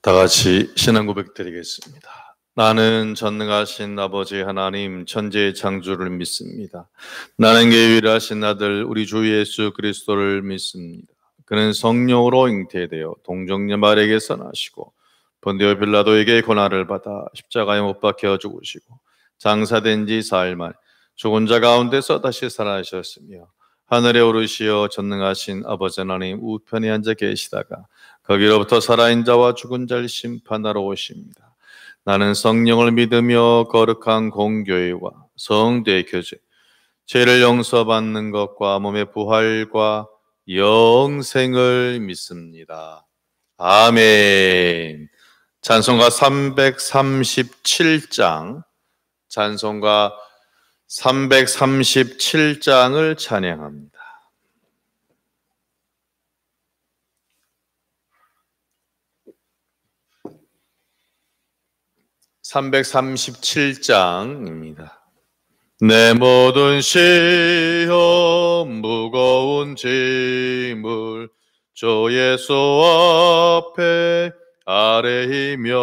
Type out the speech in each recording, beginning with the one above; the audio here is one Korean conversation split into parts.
다 같이 신앙 고백 드리겠습니다. 나는 전능하신 아버지 하나님 천지의 창조를 믿습니다. 나는 유일하신 아들 우리 주 예수 그리스도를 믿습니다. 그는 성령으로 잉태되어 동정녀 마리아에게서 나시고 본디오 빌라도에게 고난을 받아 십자가에 못 박혀 죽으시고 장사된 지 사흘 만에 죽은 자 가운데서 다시 살아나셨으며 하늘에 오르시어 전능하신 아버지 하나님 우편에 앉아 계시다가 거기로부터 살아있는 자와 죽은 자를 심판하러 오십니다. 나는 성령을 믿으며 거룩한 공교회와 성도의 교제, 죄를 용서받는 것과 몸의 부활과 영생을 믿습니다. 아멘. 찬송가 337장, 찬송가 337장을 찬양합니다. 337장입니다. 내 모든 시험 무거운 짐을 주 예수 앞에 아뢰이면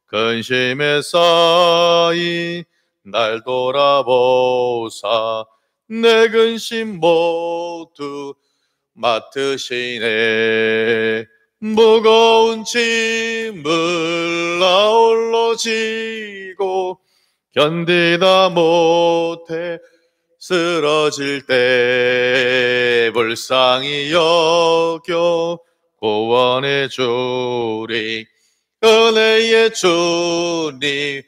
근심에 쌓인 날 돌아보사 내 근심 모두 맡으시네. 무거운 짐을 아울러 지고 견디다 못해 쓰러질 때 불쌍히 여겨 구원해 주리. 은혜의 주님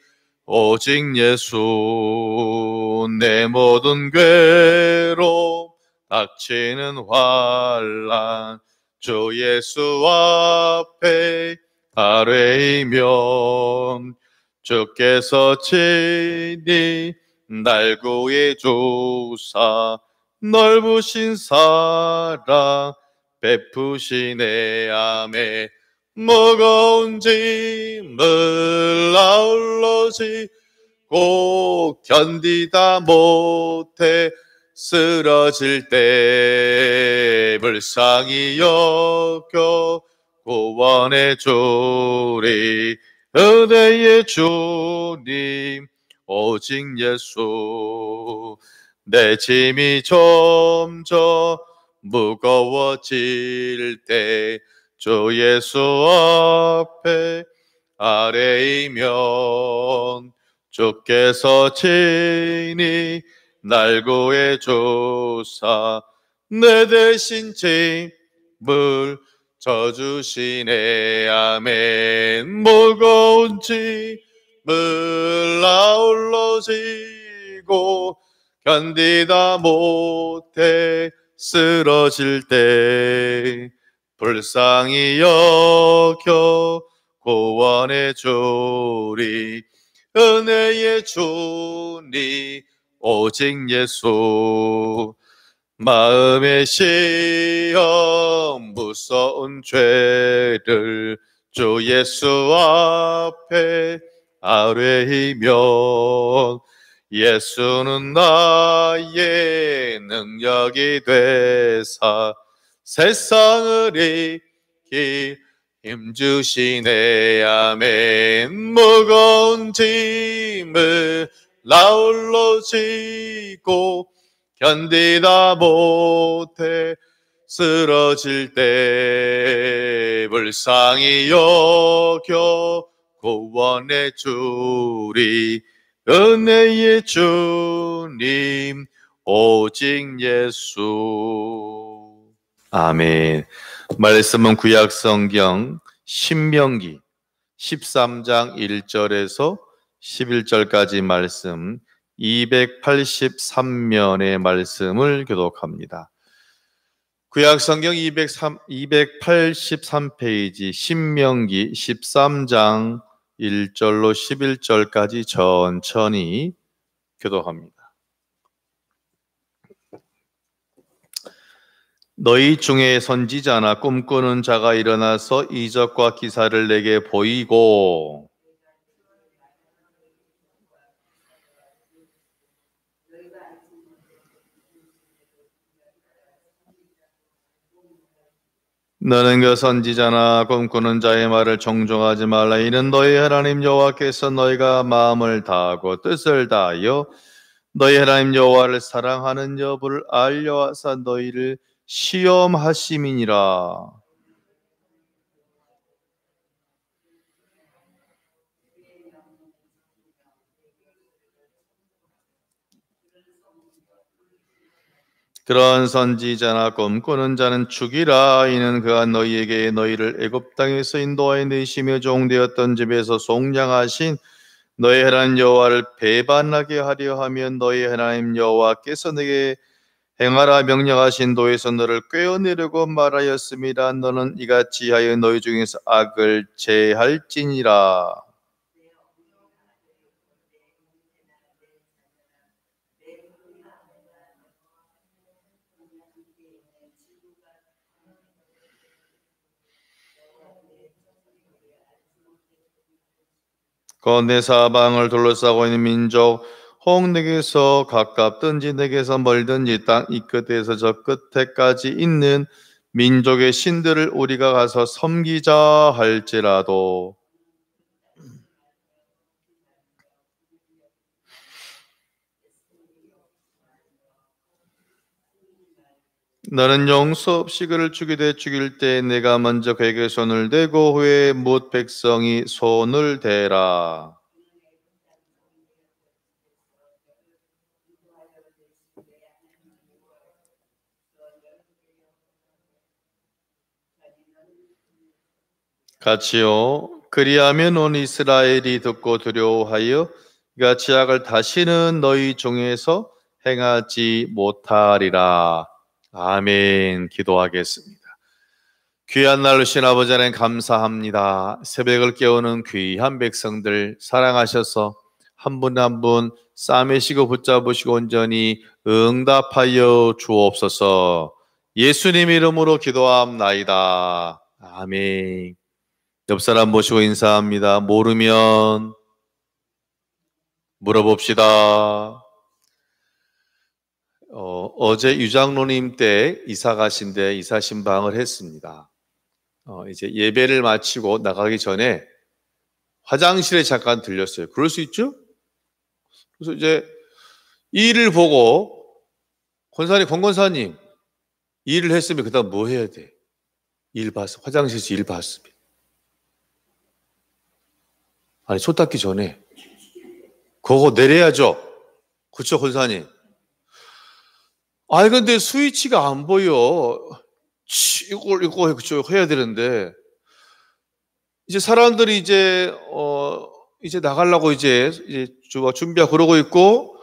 오직 예수. 내 모든 괴로움 닥치는 환난 주 예수 앞에 아뢰이면 주께서 친히 날 구해 주사 넓으신 사랑 베푸시네. 아멘. 무거운 짐을 아울러 지고 견디다 못해 쓰러질 때 불쌍히 여겨 구원해 주리. 은혜의 주님 오직 예수. 내 짐이 점점 무거워질 때 주 예수 앞에 아뢰이면 주께서 친히 날 구해 주사 내 대신 짐을 져주시네. 아멘. 무거운 짐을 아울러 지고 견디다 못해 쓰러질 때 불쌍히 여겨 구원해 주리. 은혜의 주님 오직 예수. 마음의 시험 무서운 죄를 주 예수 앞에 아뢰이면 예수는 나의 능력이 되사 세상을 이기 힘주시네. 아멘. 무거운 짐을 아울러 지고 견디다 못해 쓰러질 때 불쌍히 여겨 구원해 주리. 은혜의 주님 오직 예수. 아멘. 말씀은 구약 성경 신명기 13장 1절에서 11절까지 말씀 283면의 말씀을 교독합니다. 구약 성경 283페이지 신명기 13장 1절로 11절까지 천천히 교독합니다. 너희 중에 선지자나 꿈꾸는 자가 일어나서 이적과 기사를 내게 보이고 너는 그 선지자나 꿈꾸는 자의 말을 정종하지 말라. 이는 너희 하나님 여호와께서 너희가 마음을 다하고 뜻을 다하여 너희 하나님 여호와를 사랑하는 여부를 알려하사 너희를 시험하심이니라. 그런 선지자나 꿈꾸는 자는 죽이라. 이는 그가 너희에게 너희를 애굽 땅에서 인도하여 내시며 종되었던 집에서 속량하신 너희 하나님 여호와를 배반하게 하려 하면 너희 하나님 여호와께서 내게 행하라 명령하신 도에서 너를 꿰어내려고 말하였습니다. 너는 이같이 하여 너희 중에서 악을 제할지니라. 내 사방을 둘러싸고 있는 민족 혹 내게서 가깝든지 내게서 멀든지 땅 이 끝에서 저 끝에까지 있는 민족의 신들을 우리가 가서 섬기자 할지라도 너는 용서 없이 그를 죽이되 죽일 때 내가 먼저 그에게 손을 대고 후에 뭇 백성이 손을 대라. 같이요. 그리하면 온 이스라엘이 듣고 두려워하여 이같이 악을 다시는 너희 중에서 행하지 못하리라. 아멘. 기도하겠습니다. 귀한 날 오신 아버지 하나님 감사합니다. 새벽을 깨우는 귀한 백성들 사랑하셔서 한 분 한 분 싸매시고 붙잡으시고 온전히 응답하여 주옵소서. 예수님 이름으로 기도함나이다. 아멘. 옆 사람 모시고 인사합니다. 모르면 물어봅시다. 어제 유장로님 때 이사 가신데 이사 신방을 했습니다. 이제 예배를 마치고 나가기 전에 화장실에 잠깐 들렸어요. 그럴 수 있죠? 그래서 이제 이 일을 보고 권권사님 일을 했으면 그다음 뭐 해야 돼? 일 봤어. 화장실에서 일 봤으면. 아니 손 닦기 전에 그거 내려야죠. 그렇죠, 권사님? 아니 근데 스위치가 안 보여. 이걸 그쵸 해야 되는데 이제 사람들이 이제 나가려고 이제 준비하고 그러고 있고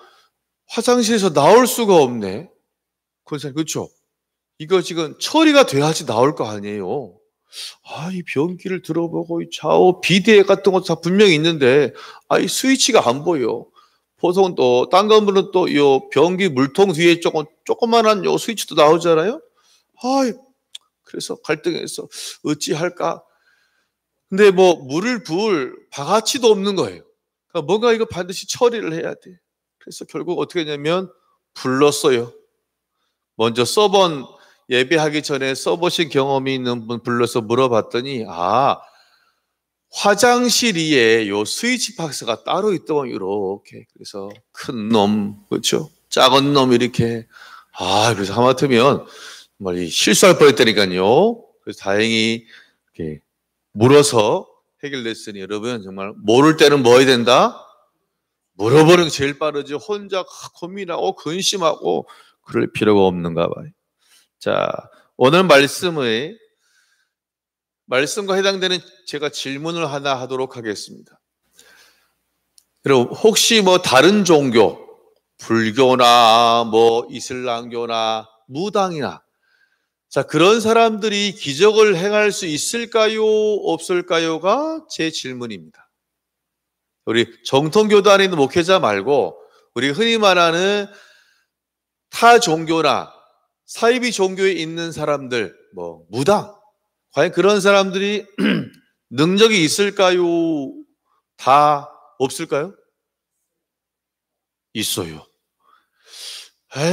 화장실에서 나올 수가 없네. 권사님 그렇죠? 이거 지금 처리가 돼야지 나올 거 아니에요. 이 변기를 들어보고 이 좌우 비대 같은 것도 다 분명히 있는데 이 스위치가 안 보여. 보통 또 딴 건물은 또 요 변기 물통 뒤에 조그만한 요 스위치도 나오잖아요. 그래서 갈등해서 어찌할까? 근데 뭐 물을 부을 바가지도 없는 거예요. 그러니까 뭔가 이거 반드시 처리를 해야 돼. 그래서 결국 어떻게 했냐면 불렀어요. 먼저 써본 예배하기 전에 써보신 경험이 있는 분 불러서 물어봤더니 화장실 위에 요 스위치 박스가 따로 있더만 이렇게. 그래서 큰 놈, 그렇죠? 작은 놈 이렇게. 그래서 하마터면 정말 실수할 뻔했다니까요. 그래서 다행히 이렇게 물어서 해결됐으니 여러분 정말 모를 때는 뭐 해야 된다? 물어보는 게 제일 빠르죠. 혼자 고민하고 근심하고 그럴 필요가 없는가 봐요. 자, 오늘 말씀과 해당되는 제가 질문을 하나 하도록 하겠습니다. 여러분, 혹시 뭐 다른 종교, 불교나 뭐 이슬람교나 무당이나 그런 사람들이 기적을 행할 수 있을까요? 없을까요?가 제 질문입니다. 우리 정통교도 안에 있는 목회자 말고 우리 흔히 말하는 타 종교나 사이비 종교에 있는 사람들, 뭐 무당, 과연 그런 사람들이 능력이 있을까요? 다 없을까요? 있어요.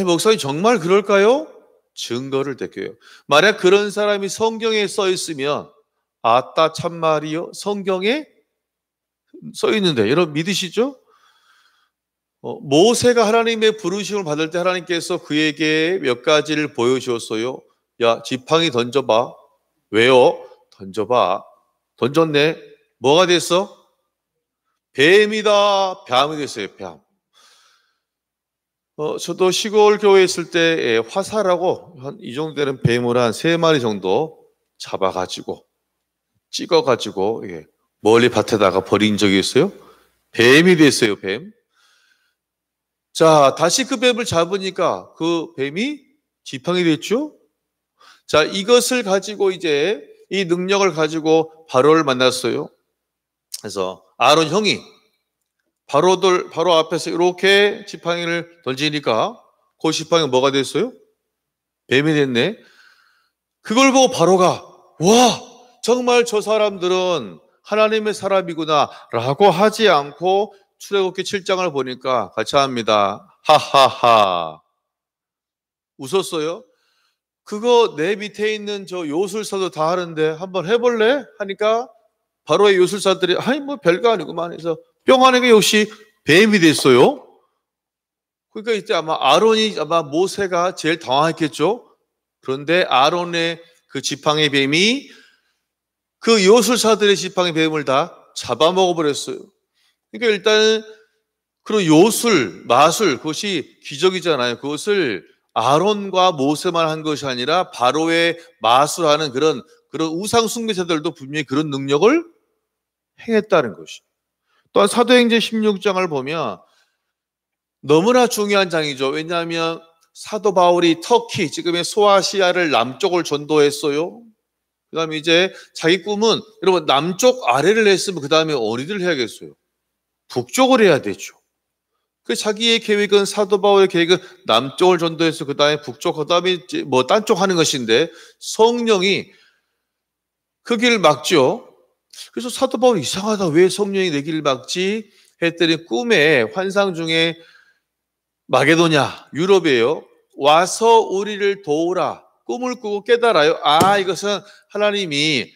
목사님 정말 그럴까요? 증거를 대껴요. 만약 그런 사람이 성경에 써 있으면 아따 참말이요. 성경에 써 있는데 여러분 믿으시죠? 모세가 하나님의 부르심을 받을 때 하나님께서 그에게 몇 가지를 보여주었어요. 야, 지팡이 던져봐. 왜요? 던져봐. 던졌네. 뭐가 됐어? 뱀이다. 뱀이 됐어요. 뱀. 저도 시골 교회에 있을 때 화사라고 한 이 정도 되는 뱀을 한 3마리 정도 잡아가지고 찍어가지고 멀리 밭에다가 버린 적이 있어요. 뱀이 됐어요. 뱀. 자, 다시 그 뱀을 잡으니까 그 뱀이 지팡이 됐죠. 자, 이것을 가지고 이제 이 능력을 가지고 바로를 만났어요. 그래서 아론 형이 바로 앞에서 이렇게 지팡이를 던지니까 그 지팡이가 뭐가 됐어요? 뱀이 됐네. 그걸 보고 바로가 와, 정말 저 사람들은 하나님의 사람이구나 라고 하지 않고 출애굽기 7장을 보니까 같이 합니다. 하하하. 웃었어요. 그거 내 밑에 있는 저 요술사도 다 하는데 한번 해볼래? 하니까 바로의 요술사들이 아니 뭐 별거 아니구만 해서 뿅 하는 게 역시 뱀이 됐어요. 그러니까 이때 아마 모세가 제일 당황했겠죠. 그런데 아론의 그 지팡이 뱀이 그 요술사들의 지팡이 뱀을 다 잡아먹어 버렸어요. 그러니까 일단은 그런 요술, 마술 그것이 기적이잖아요. 그것을 아론과 모세만 한 것이 아니라 바로의 마술하는 그런 우상 숭배자들도 분명히 그런 능력을 행했다는 것이. 또한 사도행전 16장을 보면 너무나 중요한 장이죠. 왜냐하면 사도 바울이 터키, 지금의 소아시아를 남쪽을 전도했어요. 그 다음에 이제 자기 꿈은 여러분 남쪽 아래를 했으면 그 다음에 어디를 해야겠어요? 북쪽을 해야 되죠. 그 자기의 계획은 사도 바울의 계획은 남쪽을 전도해서 그 다음에 북쪽, 그 다음에 뭐 딴 쪽 하는 것인데 성령이 그 길을 막죠. 그래서 사도 바울이 이상하다. 왜 성령이 내 길을 막지? 했더니 꿈에 환상 중에 마게도냐, 유럽이에요. 와서 우리를 도우라. 꿈을 꾸고 깨달아요. 아, 이것은 하나님이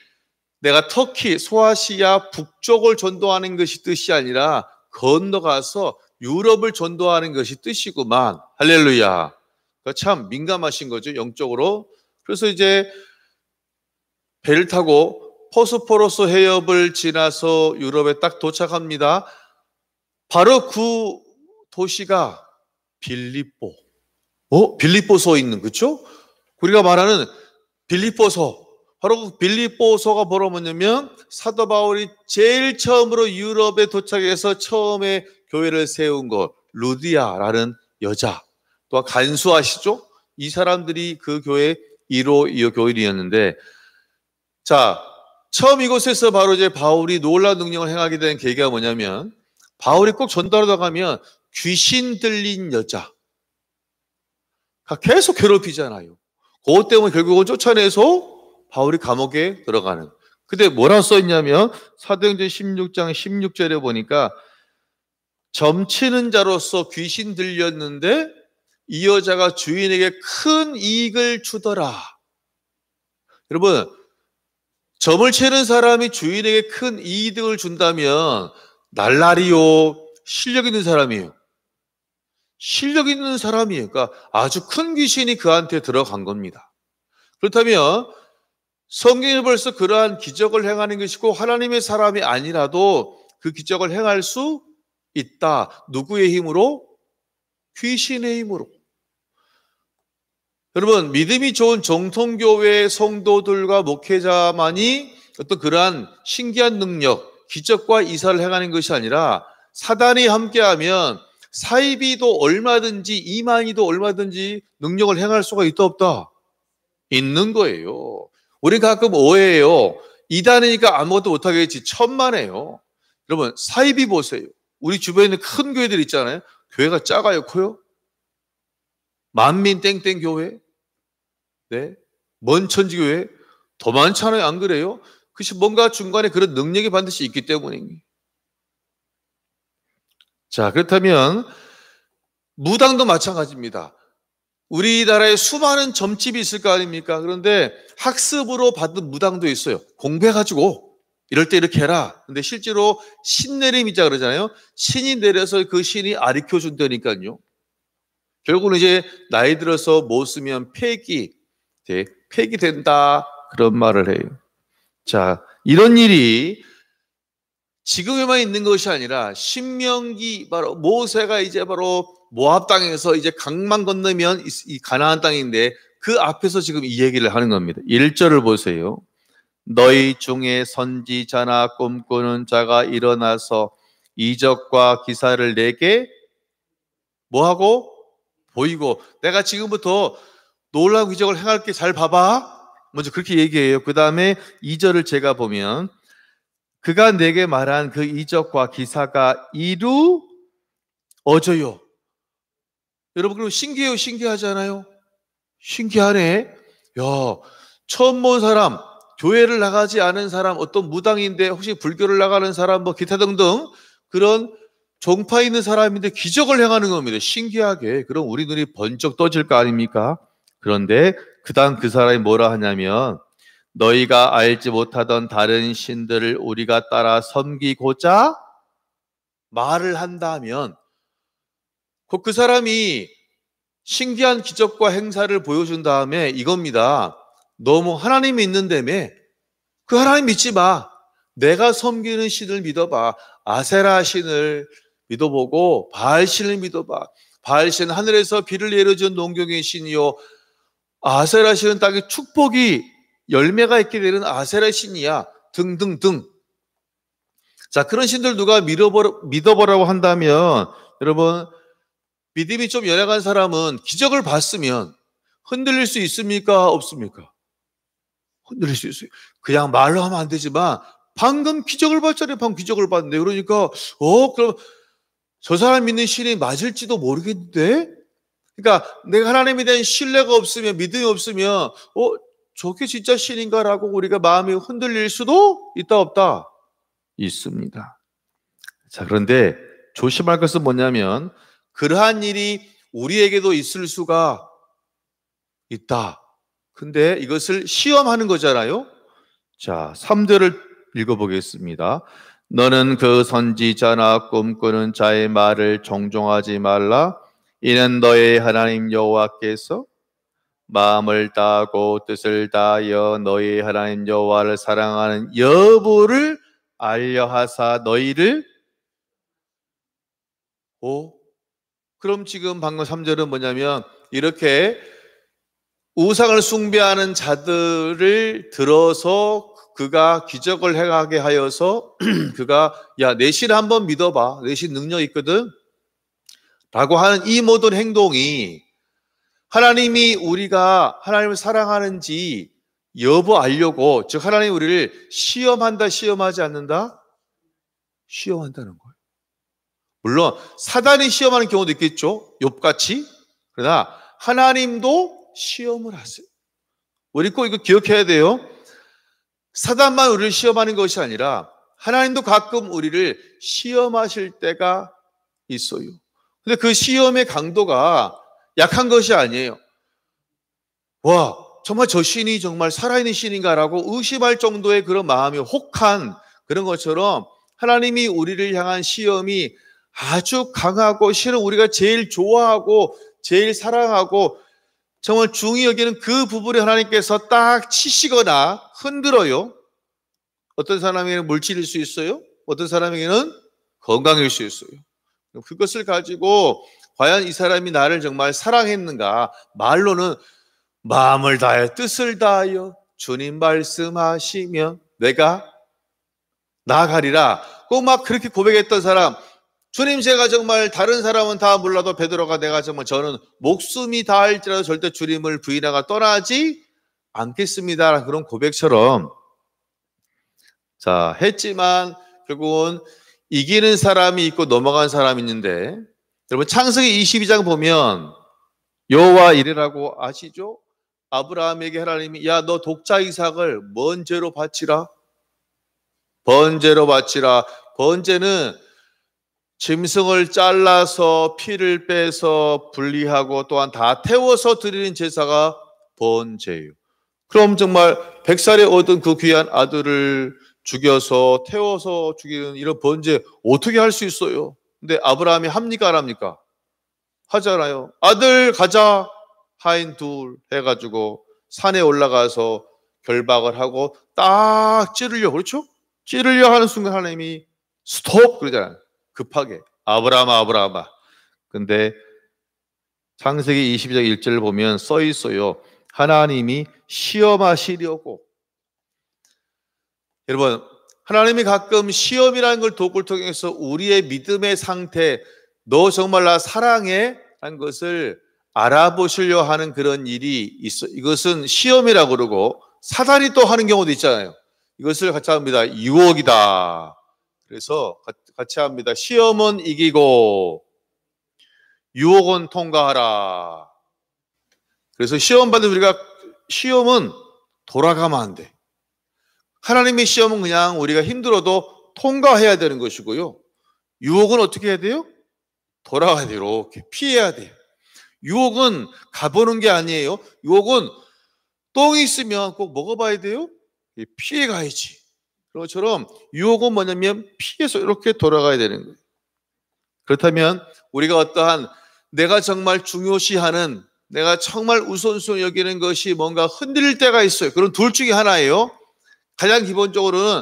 내가 터키, 소아시아 북쪽을 전도하는 것이 뜻이 아니라 건너가서 유럽을 전도하는 것이 뜻이구만. 할렐루야. 참 민감하신 거죠, 영적으로. 그래서 이제 배를 타고 포스포러스 해협을 지나서 유럽에 딱 도착합니다. 바로 그 도시가 빌립보. 빌립보서 있는, 그렇죠? 우리가 말하는 빌립보서. 바로 그 빌립보서가 뭐냐면 사도 바울이 제일 처음으로 유럽에 도착해서 처음에 교회를 세운 것, 루디아라는 여자. 또 간수아시죠? 이 사람들이 그 교회 1호 교인이었는데, 자, 처음 이곳에서 바로 이제 바울이 놀라운 능력을 행하게 된 계기가 뭐냐면, 바울이 꼭 전도하러 가면 귀신 들린 여자 계속 괴롭히잖아요. 그것 때문에 결국은 쫓아내서 바울이 감옥에 들어가는. 근데 뭐라고 써있냐면 사도행전 16장 16절에 보니까 점치는 자로서 귀신 들렸는데 이 여자가 주인에게 큰 이익을 주더라. 여러분, 점을 치는 사람이 주인에게 큰 이익을 준다면 날라리요, 실력 있는 사람이에요. 실력 있는 사람이에요. 그러니까 아주 큰 귀신이 그한테 들어간 겁니다. 그렇다면 성경이 벌써 그러한 기적을 행하는 것이고 하나님의 사람이 아니라도 그 기적을 행할 수 있다. 누구의 힘으로? 귀신의 힘으로. 여러분, 믿음이 좋은 정통교회 성도들과 목회자만이 어떤 그러한 신기한 능력, 기적과 이사를 행하는 것이 아니라 사단이 함께하면 사이비도 얼마든지 이만희도 얼마든지 능력을 행할 수가 있다 없다? 있는 거예요. 우리 가끔 오해해요. 이단이니까 아무것도 못하겠지. 천만에요. 여러분, 사이비 보세요. 우리 주변에 있는 큰 교회들 있잖아요. 교회가 작아요, 커요? 만민 땡땡 교회, 네, 먼천지교회 더 많잖아요. 안 그래요? 그것이 뭔가 중간에 그런 능력이 반드시 있기 때문입니다. 자, 그렇다면 무당도 마찬가지입니다. 우리나라에 수많은 점집이 있을 거 아닙니까? 그런데 학습으로 받은 무당도 있어요. 공부해가지고 이럴 때 이렇게 해라. 근데 실제로 신 내림이자 그러잖아요. 신이 내려서 그 신이 가르쳐 준다니까요. 결국은 이제 나이 들어서 못 쓰면 폐기된다. 그런 말을 해요. 자, 이런 일이 지금에만 있는 것이 아니라 신명기 바로 모세가 이제 바로 모압 땅에서 이제 강만 건너면 이 가나안 땅인데 그 앞에서 지금 이 얘기를 하는 겁니다. 1절을 보세요. 너희 중에 선지자나 꿈꾸는 자가 일어나서 이적과 기사를 내게 뭐하고? 보이고 내가 지금부터 놀라운 기적을 행할게 잘 봐봐. 먼저 그렇게 얘기해요. 그 다음에 2절을 제가 보면 그가 내게 말한 그 이적과 기사가 이루어져요. 여러분 그럼 신기해요? 신기하잖아요? 신기하네. 야, 처음 본 사람, 교회를 나가지 않은 사람, 어떤 무당인데 혹시 불교를 나가는 사람 뭐 기타 등등 그런 종파 있는 사람인데 기적을 행하는 겁니다. 신기하게. 그럼 우리 눈이 번쩍 떠질 거 아닙니까? 그런데 그다음 그 사람이 뭐라 하냐면 너희가 알지 못하던 다른 신들을 우리가 따라 섬기고자 말을 한다면 그 사람이 신기한 기적과 행사를 보여준 다음에 이겁니다. 너무 하나님이 있는다며 그 하나님 믿지 마. 내가 섬기는 신을 믿어봐. 아세라 신을 믿어보고 바알 신을 믿어봐. 바알 신은 하늘에서 비를 내려준 농경의 신이요 아세라 신은 땅에 축복이 열매가 있게 되는 아세라 신이야. 등등등. 자, 그런 신들 누가 믿어보라고 한다면 여러분 믿음이 좀 연약한 사람은 기적을 봤으면 흔들릴 수 있습니까? 없습니까? 흔들릴 수 있어요. 그냥 말로 하면 안 되지만 방금 기적을 봤잖아요. 방금 기적을 봤는데 그러니까 그럼 저 사람 믿는 신이 맞을지도 모르겠는데 그러니까 내가 하나님에 대한 신뢰가 없으면 믿음이 없으면 저게 진짜 신인가라고 우리가 마음이 흔들릴 수도 있다 없다? 있습니다. 자, 그런데 조심할 것은 뭐냐면 그러한 일이 우리에게도 있을 수가 있다. 근데 이것을 시험하는 거잖아요. 자, 3절을 읽어보겠습니다. 너는 그 선지자나 꿈꾸는 자의 말을 정종하지 말라. 이는 너의 하나님 여호와께서 마음을 다하고 뜻을 다하여 너희 하나님 여호와를 사랑하는 여부를 알려하사 너희를 그럼 지금 방금 3절은 뭐냐면 이렇게 우상을 숭배하는 자들을 들어서 그가 기적을 행하게 하여서 그가 야, 내 신 한번 믿어봐. 내 신 능력 있거든. 라고 하는 이 모든 행동이 하나님이 우리가 하나님을 사랑하는지 여부 알려고 즉 하나님이 우리를 시험한다 시험하지 않는다? 시험한다는 거예요. 물론 사단이 시험하는 경우도 있겠죠. 욥같이. 그러나 하나님도 시험을 하세요. 우리 꼭 이거 기억해야 돼요. 사단만 우리를 시험하는 것이 아니라 하나님도 가끔 우리를 시험하실 때가 있어요. 근데 그 시험의 강도가 약한 것이 아니에요. 와, 정말 저 신이 정말 살아있는 신인가라고 의심할 정도의 그런 마음이 혹한 그런 것처럼 하나님이 우리를 향한 시험이 아주 강하고 실은 우리가 제일 좋아하고 제일 사랑하고 정말 중히 여기는 그 부분에 하나님께서 딱 치시거나 흔들어요. 어떤 사람에게는 물질일 수 있어요. 어떤 사람에게는 건강일 수 있어요. 그것을 가지고 과연 이 사람이 나를 정말 사랑했는가? 말로는 마음을 다하여 뜻을 다하여 주님 말씀하시면 내가 나아가리라. 꼭 막 그렇게 고백했던 사람, 주님 제가 정말 다른 사람은 다 몰라도 베드로가 내가 정말 저는 목숨이 다할지라도 절대 주님을 부인하고 떠나지 않겠습니다. 그런 고백처럼 자 했지만 결국은 이기는 사람이 있고 넘어간 사람이 있는데 여러분 창세기 22장 보면 여호와 이르라고 아시죠? 아브라함에게 하나님이 야 너 독자 이삭을 번제로 바치라. 번제로 바치라. 번제는 짐승을 잘라서 피를 빼서 분리하고 또한 다 태워서 드리는 제사가 번제예요. 그럼 정말 100살에 얻은 그 귀한 아들을 죽여서 태워서 죽이는 이런 번제 어떻게 할 수 있어요? 근데 아브라함이 합니까 안 합니까? 하잖아요. 아들 가자, 하인 둘 해가지고 산에 올라가서 결박을 하고 딱 찌르려, 그렇죠? 찌르려 하는 순간 하나님이 스톱 그러잖아요. 급하게 아브라함아 아브라함아. 근데 창세기 22장 1절을 보면 써 있어요. 하나님이 시험하시려고. 여러분, 하나님이 가끔 시험이라는 걸 도구를 통해서 우리의 믿음의 상태, 너 정말 나 사랑해? 하는 것을 알아보시려 하는 그런 일이 있어. 이것은 시험이라고 그러고 사단이 또 하는 경우도 있잖아요. 이것을 같이 합니다. 유혹이다. 그래서 같이 합니다. 시험은 이기고 유혹은 통과하라. 그래서 시험 받는 우리가 시험은 돌아가면 안 돼. 하나님의 시험은 그냥 우리가 힘들어도 통과해야 되는 것이고요. 유혹은 어떻게 해야 돼요? 돌아가야 돼요. 이렇게 피해야 돼요. 유혹은 가보는 게 아니에요. 유혹은 똥이 있으면 꼭 먹어봐야 돼요. 피해 가야지. 그런 것처럼 유혹은 뭐냐면 피해서 이렇게 돌아가야 되는 거예요. 그렇다면 우리가 어떠한 내가 정말 중요시하는, 내가 정말 우선순위 여기는 것이 뭔가 흔들릴 때가 있어요. 그런 둘 중에 하나예요. 가장 기본적으로는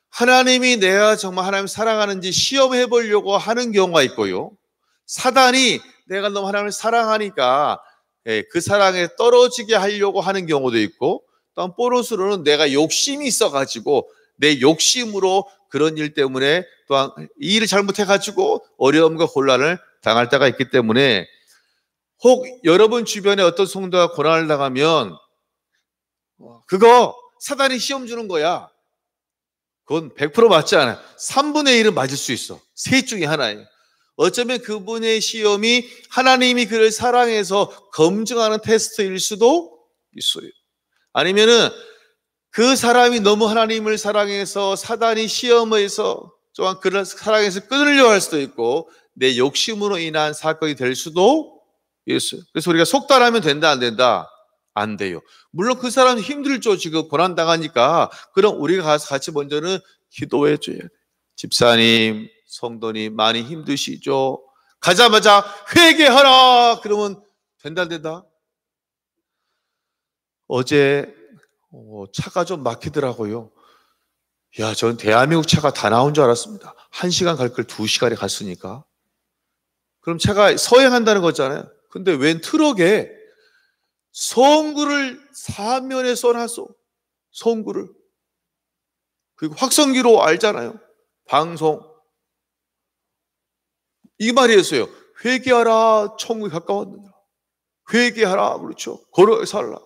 하나님이 내가 정말 하나님 사랑하는지 시험해 보려고 하는 경우가 있고요. 사단이 내가 너무 하나님을 사랑하니까 그 사랑에 떨어지게 하려고 하는 경우도 있고, 또한 보너스로는 내가 욕심이 있어가지고 내 욕심으로 그런 일 때문에 또한 이 일을 잘못해가지고 어려움과 곤란을 당할 때가 있기 때문에, 혹 여러분 주변에 어떤 성도가 고난을 당하면 그거 사단이 시험 주는 거야. 그건 100% 맞지 않아요. 3분의 1은 맞을 수 있어. 셋 중에 하나예요. 어쩌면 그분의 시험이 하나님이 그를 사랑해서 검증하는 테스트일 수도 있어요. 아니면은 그 사람이 너무 하나님을 사랑해서 사단이 시험에서 또한 그를 사랑해서 끊으려고 할 수도 있고, 내 욕심으로 인한 사건이 될 수도 있어요. 그래서 우리가 속단하면 된다 안 된다? 안 돼요. 물론 그 사람은 힘들죠. 지금 고난당하니까. 그럼 우리가 가서 같이 먼저는 기도해 줘야 돼요. 집사님, 성도님 많이 힘드시죠? 가자마자 회개하라! 그러면 된다 안 된다? 어제 차가 좀 막히더라고요. 야, 전 대한민국 차가 다 나온 줄 알았습니다. 1시간 갈 걸 2시간에 갔으니까. 그럼 차가 서행한다는 거잖아요. 근데 웬 트럭에 성구를 사면에 써놨어. 성구를. 그리고 확성기로 알잖아요. 방송. 이 말이었어요. 회개하라, 천국이 가까웠느냐. 회개하라, 그렇죠. 걸어 살라.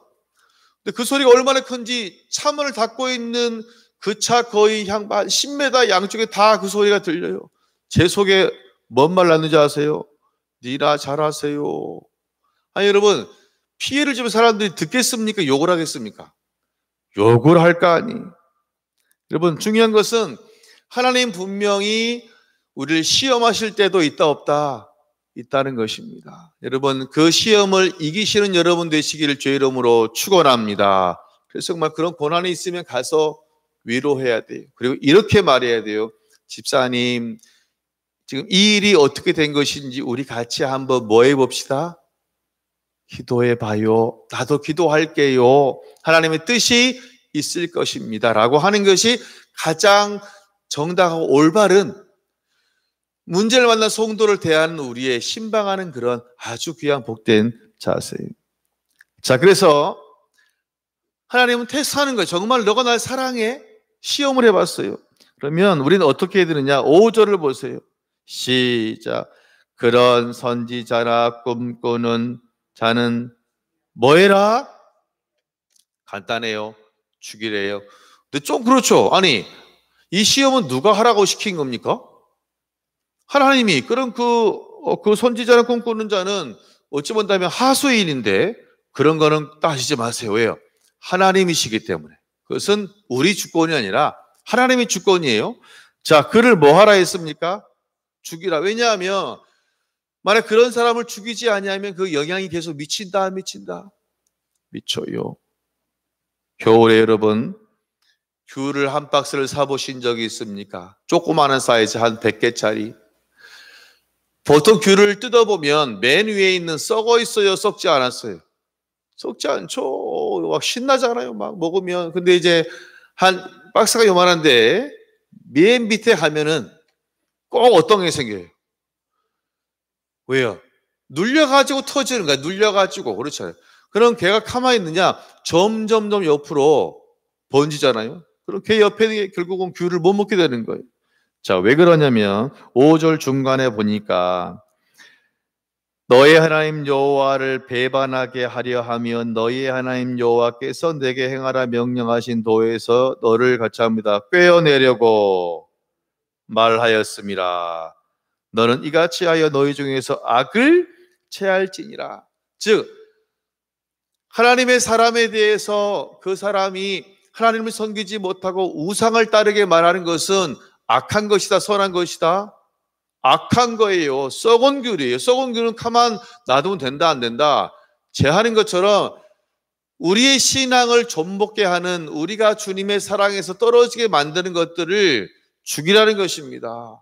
근데 그 소리가 얼마나 큰지 차문을 닫고 있는 그 차 거의 한 10m 양쪽에 다 그 소리가 들려요. 제 속에 뭔 말 났는지 아세요? 니나 잘하세요. 아니 여러분, 피해를 주면 사람들이 듣겠습니까? 욕을 하겠습니까? 욕을 할 거 아니. 여러분, 중요한 것은 하나님 분명히 우리를 시험하실 때도 있다 없다? 있다는 것입니다. 여러분, 그 시험을 이기시는 여러분 되시기를 주의 이름으로 축원합니다. 그래서 정말 그런 고난이 있으면 가서 위로해야 돼요. 그리고 이렇게 말해야 돼요. 집사님, 지금 이 일이 어떻게 된 것인지 우리 같이 한번 뭐 해봅시다? 기도해 봐요. 나도 기도할게요. 하나님의 뜻이 있을 것입니다. 라고 하는 것이 가장 정당하고 올바른, 문제를 만난 성도를 대하는 우리의 신방하는 그런 아주 귀한 복된 자세예요. 자, 그래서 하나님은 테스트하는 거예요. 정말 너가 날 사랑해? 시험을 해봤어요. 그러면 우리는 어떻게 해야 되느냐? 5절을 보세요. 시작. 그런 선지자나 꿈꾸는 자는 뭐 해라? 간단해요. 죽이래요. 근데 좀 그렇죠. 아니, 이 시험은 누가 하라고 시킨 겁니까? 하나님이. 그럼 그 선지자나 꿈꾸는 자는 어찌 본다면 하수인인데 그런 거는 따지지 마세요. 왜요? 하나님이시기 때문에. 그것은 우리 주권이 아니라 하나님의 주권이에요. 자, 그를 뭐 하라 했습니까? 죽이라. 왜냐하면 만약 그런 사람을 죽이지 아니하면 그 영향이 계속 미친다, 안 미친다? 미쳐요. 겨울에 여러분 귤을 한 박스를 사보신 적이 있습니까? 조그마한 사이즈 한 100개짜리. 보통 귤을 뜯어보면 맨 위에 있는 썩어 있어요, 썩지 않았어요? 썩지 않죠. 막 신나잖아요, 막 먹으면. 근데 이제 한 박스가 요만한데 맨 밑에 가면은 꼭 어떤 게 생겨요. 왜요? 눌려가지고 터지는 거야. 눌려가지고. 그렇잖아요. 그럼 걔가 가만히 있느냐? 점점점 옆으로 번지잖아요. 그럼 걔 옆에 있는 게 결국은 귤을 못 먹게 되는 거예요. 자, 왜 그러냐면 5절 중간에 보니까 너의 하나님 여호와를 배반하게 하려 하면 너의 하나님 여호와께서 내게 행하라 명령하신 도에서 너를 가차합니다. 꿰어내려고 말하였음이라. 너는 이같이 하여 너희 중에서 악을 체할지니라. 즉 하나님의 사람에 대해서 그 사람이 하나님을 섬기지 못하고 우상을 따르게 말하는 것은 악한 것이다, 선한 것이다? 악한 거예요. 썩은 귤이에요. 썩은 귤은 가만 놔두면 된다, 안 된다? 제하는 것처럼 우리의 신앙을 존복게 하는, 우리가 주님의 사랑에서 떨어지게 만드는 것들을 죽이라는 것입니다.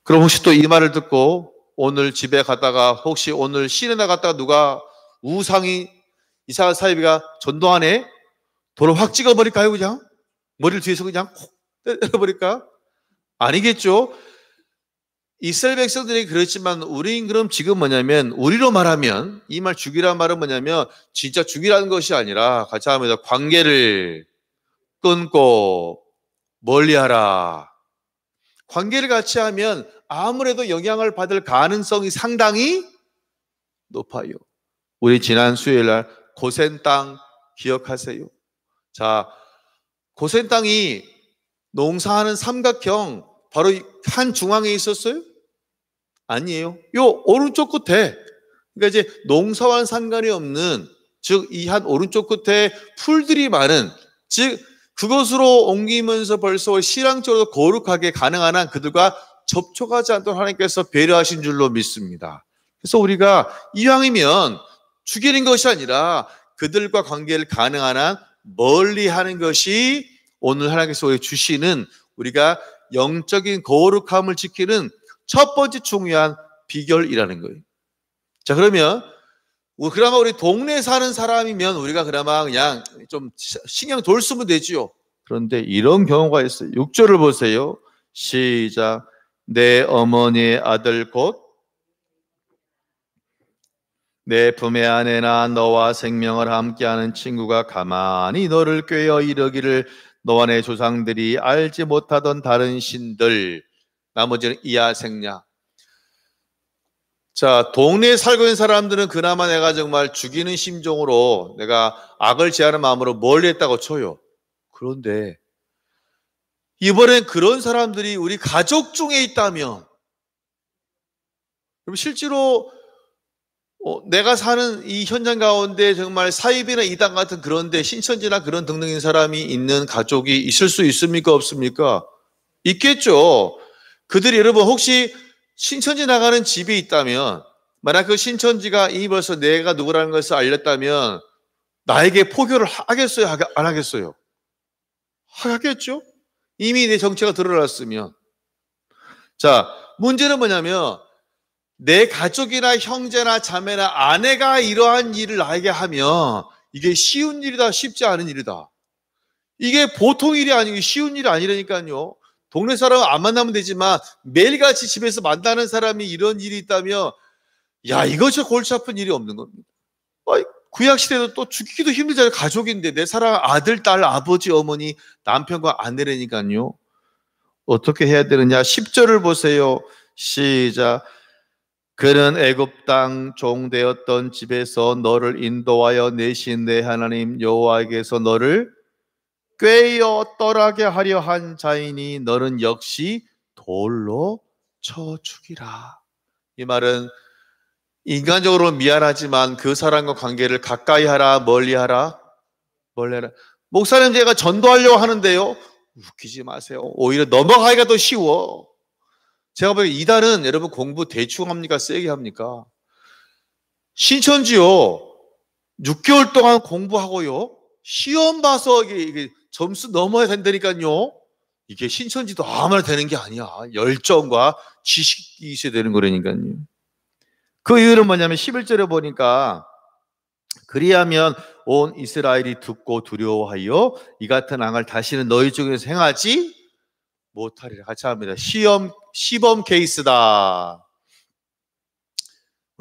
그럼 혹시 또 이 말을 듣고 오늘 집에 갔다가 혹시 오늘 시내 나갔다가 누가 우상이 이상한 사이비가 전도하네? 돌을 확 찍어버릴까요, 그냥? 머리를 뒤에서 그냥 콕 때려버릴까? 아니겠죠? 이스라엘 백성들이 그렇지만 우리는 그럼 지금 뭐냐면, 우리로 말하면 이 말 죽이라는 말은 뭐냐면 진짜 죽이라는 것이 아니라 같이 합니다. 관계를 끊고 멀리하라. 관계를 같이 하면 아무래도 영향을 받을 가능성이 상당히 높아요. 우리 지난 수요일 날 고센 땅 기억하세요? 자, 고센 땅이 농사하는 삼각형 바로 한 중앙에 있었어요? 아니에요. 요 오른쪽 끝에, 그러니까 이제 농사와는 상관이 없는, 즉 이 한 오른쪽 끝에 풀들이 많은, 즉 그것으로 옮기면서 벌써 신앙적으로 거룩하게 가능한 한 그들과 접촉하지 않도록 하나님께서 배려하신 줄로 믿습니다. 그래서 우리가 이왕이면 죽이는 것이 아니라 그들과 관계를 가능한 한 멀리 하는 것이 오늘 하나님께서 우리에게 주시는, 우리가 영적인 거룩함을 지키는 첫 번째 중요한 비결이라는 거예요. 자, 그러면 그나마 우리 동네에 사는 사람이면 우리가 그나마 그냥 좀 신경 돌쓰면 되지요. 그런데 이런 경우가 있어요. 6절을 보세요. 시작. 내 어머니의 아들 곧 내 품의 아내나 너와 생명을 함께하는 친구가 가만히 너를 꿰어 이르기를 너와 내 조상들이 알지 못하던 다른 신들, 나머지는 이하생냐. 자, 동네에 살고 있는 사람들은 그나마 내가 정말 죽이는 심정으로 내가 악을 제하는 마음으로 멀리 했다고 쳐요. 그런데 이번엔 그런 사람들이 우리 가족 중에 있다면, 그럼 실제로 내가 사는 이 현장 가운데 정말 사입이나 이단 같은 그런데 신천지나 그런 등등인 사람이 있는 가족이 있을 수 있습니까? 없습니까? 있겠죠. 그들이 여러분 혹시 신천지 나가는 집이 있다면, 만약 그 신천지가 이미 벌써 내가 누구라는 것을 알렸다면 나에게 포교를 하겠어요? 안 하겠어요? 하겠죠? 이미 내 정체가 드러났으면. 자, 문제는 뭐냐면 내 가족이나 형제나 자매나 아내가 이러한 일을 나에게 하면 이게 쉬운 일이다, 쉽지 않은 일이다. 이게 보통 일이 아니고 쉬운 일이 아니라니까요. 동네 사람은 안 만나면 되지만 매일같이 집에서 만나는 사람이 이런 일이 있다면, 야, 이거 저 골치 아픈 일이 없는 겁니다. 구약시대도 또 죽기도 힘들잖아요. 가족인데 내 사랑 아들, 딸, 아버지, 어머니, 남편과 아내라니까요. 어떻게 해야 되느냐? 10절을 보세요. 시작. 그는 애굽 땅 종되었던 집에서 너를 인도하여 내신 내 하나님 여호와에게서 너를 꿰어 떠나게 하려 한 자이니 너는 역시 돌로 쳐 죽이라. 이 말은 인간적으로 미안하지만 그 사람과 관계를 가까이 하라, 멀리 하라? 멀리 하라. 목사님, 제가 전도하려고 하는데요. 웃기지 마세요. 오히려 넘어가기가 더 쉬워. 제가 보기에 이단은 여러분 공부 대충 합니까? 세게 합니까? 신천지요. 6개월 동안 공부하고요. 시험 봐서 이게 점수 넘어야 된다니까요. 이게 신천지도 아무나 되는 게 아니야. 열정과 지식이 있어야 되는 거라니까요. 그 이유는 뭐냐면 11절에 보니까 그리하면 온 이스라엘이 듣고 두려워하여 이 같은 악을 다시는 너희 중에서 행하지 못하리라. 같이 합니다. 시범 케이스다.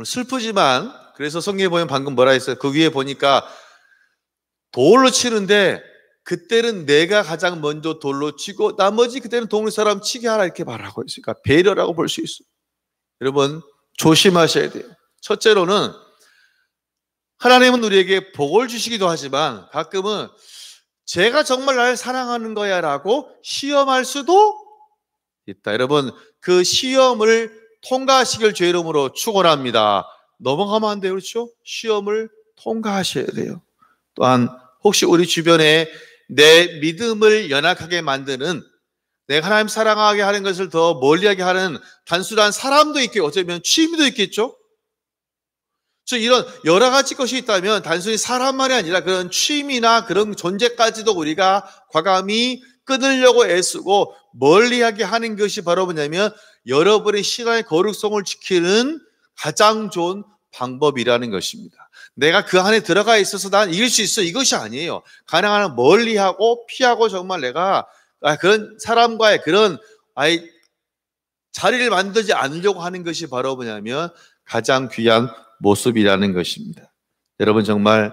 슬프지만 그래서 성경에 보면 방금 뭐라 했어요? 그 위에 보니까 돌로 치는데 그때는 내가 가장 먼저 돌로 치고 나머지 그때는 동네 사람 치게 하라 이렇게 말하고 있으니까 배려라고 볼 수 있어요. 여러분 조심하셔야 돼요. 첫째로는 하나님은 우리에게 복을 주시기도 하지만 가끔은 제가 정말 나를 사랑하는 거야 라고 시험할 수도 있다. 여러분 그 시험을 통과하시길 주의 이름으로 축원합니다. 넘어가면 안 돼요. 그렇죠? 시험을 통과하셔야 돼요. 또한 혹시 우리 주변에 내 믿음을 연약하게 만드는, 내가 하나님 사랑하게 하는 것을 더 멀리하게 하는 단순한 사람도 있고 어쩌면 취미도 있겠죠? 이런 여러 가지 것이 있다면 단순히 사람만이 아니라 그런 취미나 그런 존재까지도 우리가 과감히 끊으려고 애쓰고 멀리하게 하는 것이 바로 뭐냐면 여러분의 신앙의 거룩성을 지키는 가장 좋은 방법이라는 것입니다. 내가 그 안에 들어가 있어서 난 이길 수 있어 이것이 아니에요. 가능한 한 멀리하고 피하고 정말 내가 그런 사람과의 그런 자리를 만들지 않으려고 하는 것이 바로 뭐냐면 가장 귀한 모습이라는 것입니다. 여러분 정말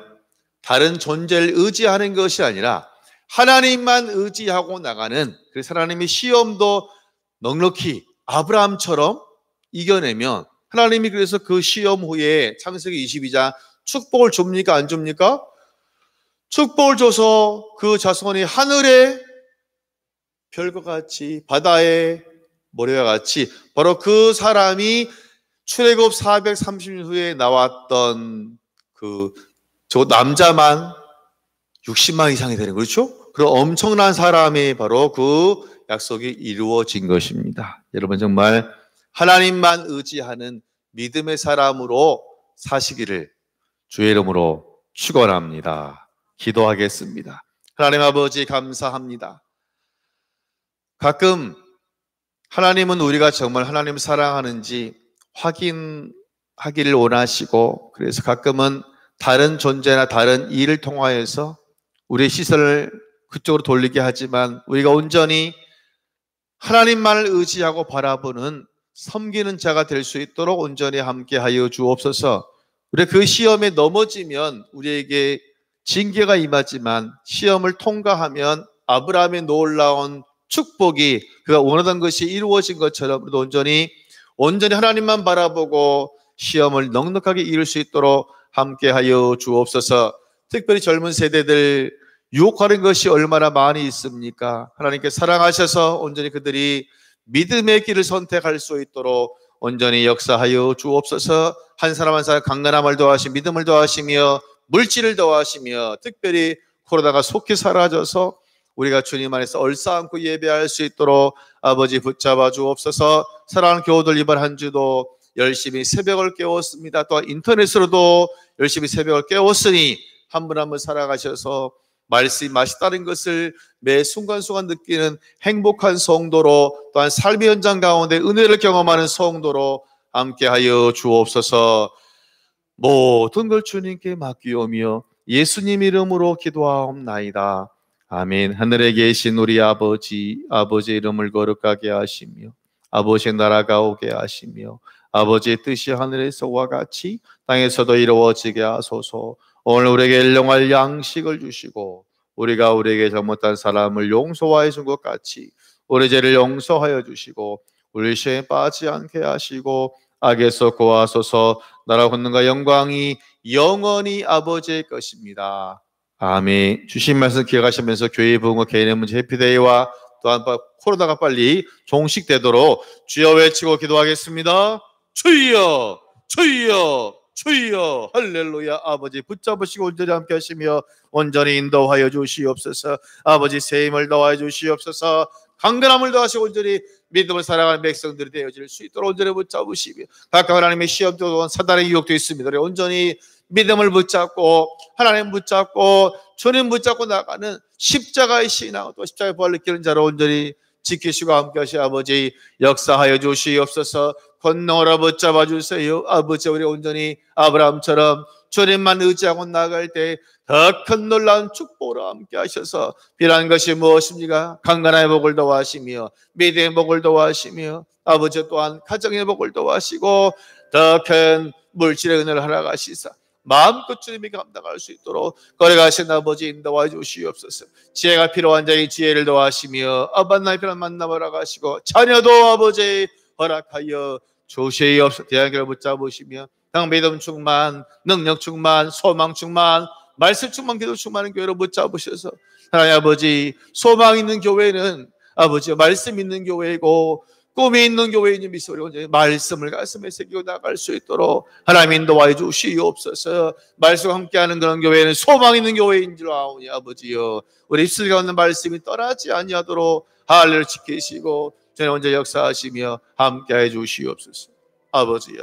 다른 존재를 의지하는 것이 아니라 하나님만 의지하고 나가는, 그래서 하나님의 시험도 넉넉히 아브라함처럼 이겨내면 하나님이 그래서 그 시험 후에 창세기 22장 축복을 줍니까? 안 줍니까? 축복을 줘서 그 자손이 하늘의 별과 같이 바다의 모래와 같이, 바로 그 사람이 출애굽 430년 후에 나왔던 저 남자만 60만 이상이 되는, 그렇죠? 그런 엄청난 사람이 바로 그 약속이 이루어진 것입니다. 여러분 정말 하나님만 의지하는 믿음의 사람으로 사시기를 주의 이름으로 축원합니다. 기도하겠습니다. 하나님 아버지 감사합니다. 가끔 하나님은 우리가 정말 하나님을 사랑하는지 확인하기를 원하시고, 그래서 가끔은 다른 존재나 다른 일을 통하여서 우리의 시선을 그쪽으로 돌리게 하지만 우리가 온전히 하나님만을 의지하고 바라보는 섬기는 자가 될 수 있도록 온전히 함께하여 주옵소서. 우리가 그 시험에 넘어지면 우리에게 징계가 임하지만 시험을 통과하면 아브라함의 놀라운 축복이, 그가 원하던 것이 이루어진 것처럼 우리도 온전히 하나님만 바라보고 시험을 넉넉하게 이룰 수 있도록 함께하여 주옵소서. 특별히 젊은 세대들 유혹하는 것이 얼마나 많이 있습니까? 하나님께 사랑하셔서 온전히 그들이 믿음의 길을 선택할 수 있도록 온전히 역사하여 주옵소서. 한 사람 한 사람 강건함을 더하시며 믿음을 더하시며 물질을 더하시며, 특별히 코로나가 속히 사라져서 우리가 주님 안에서 얼싸안고 예배할 수 있도록 아버지 붙잡아 주옵소서. 사랑하는 교우들 이번 한 주도 열심히 새벽을 깨웠습니다. 또한 인터넷으로도 열심히 새벽을 깨웠으니 한 분 한 분 살아가셔서 말씀이 맛있다는 것을 매 순간순간 느끼는 행복한 성도로, 또한 삶의 현장 가운데 은혜를 경험하는 성도로 함께하여 주옵소서. 모든 걸 주님께 맡기오며 예수님 이름으로 기도하옵나이다. 아멘. 하늘에 계신 우리 아버지의 이름을 거룩하게 하시며 아버지의 나라가 오게 하시며 아버지의 뜻이 하늘에서와 같이 땅에서도 이루어지게 하소서. 오늘 우리에게 일용할 양식을 주시고 우리가 우리에게 잘못한 사람을 용서하여 준 것 같이 우리 죄를 용서하여 주시고 우리 시험에 빠지지 않게 하시고 악에서 구하소서. 나라 권능과 영광이 영원히 아버지의 것입니다. 아멘. 주신 말씀 기억하시면서 교회 부흥과 개인의 문제 해피데이와 또한 코로나가 빨리 종식되도록 주여 외치고 기도하겠습니다. 주여 주여 주여. 할렐루야. 아버지 붙잡으시고 온전히 함께 하시며 온전히 인도하여 주시옵소서. 아버지 새 힘을 더하여 주시옵소서. 강건함을 더하시고 온전히 믿음을 살아가는 백성들이 되어질 수 있도록 온전히 붙잡으시며, 각각 하나님의 시험도 또한 사단의 유혹도 있습니다. 우리 온전히 믿음을 붙잡고 하나님 붙잡고 주님 붙잡고 나가는 십자가의 신앙, 또 십자가의 부활을 느끼는 자로 온전히 지키시고 함께 하시오. 아버지 역사하여 주시옵소서. 권능으로 붙잡아 주세요. 아버지, 우리 온전히 아브라함처럼 주님만 의지하고 나갈 때 더 큰 놀라운 축복으로 함께 하셔서, 필요한 것이 무엇입니까? 강건함의 복을 더하시며 믿음의 복을 더하시며 아버지 또한 가정의 복을 더하시고 더 큰 물질의 은혜를 허락하시사 마음껏 주님이 감당할 수 있도록 걸어가신 아버지 인도하 주시옵소서. 지혜가 필요한 자의 지혜를 더하시며 아버지의 필요한 만남을 허락하시고 자녀도 아버지 허락하여 주시옵소서. 대학을 붙잡으시며 믿음 충만, 능력 충만, 소망 충만, 말씀 충만, 기도 충만한 교회로 붙잡으셔서 하나님 아버지, 소망 있는 교회는 아버지 말씀 있는 교회이고 꿈이 있는 교회인이 미소리 온전히 말씀을 가슴에 새기고 나갈 수 있도록 하나님 인도하여 주시옵소서. 말씀과 함께하는 그런 교회는 소망 있는 교회인 줄 아오니 아버지여, 우리 입술 가운데 말씀이 떠나지 아니하도록 할례를 지키시고 저희 혼자 역사하시며 함께해 주시옵소서. 아버지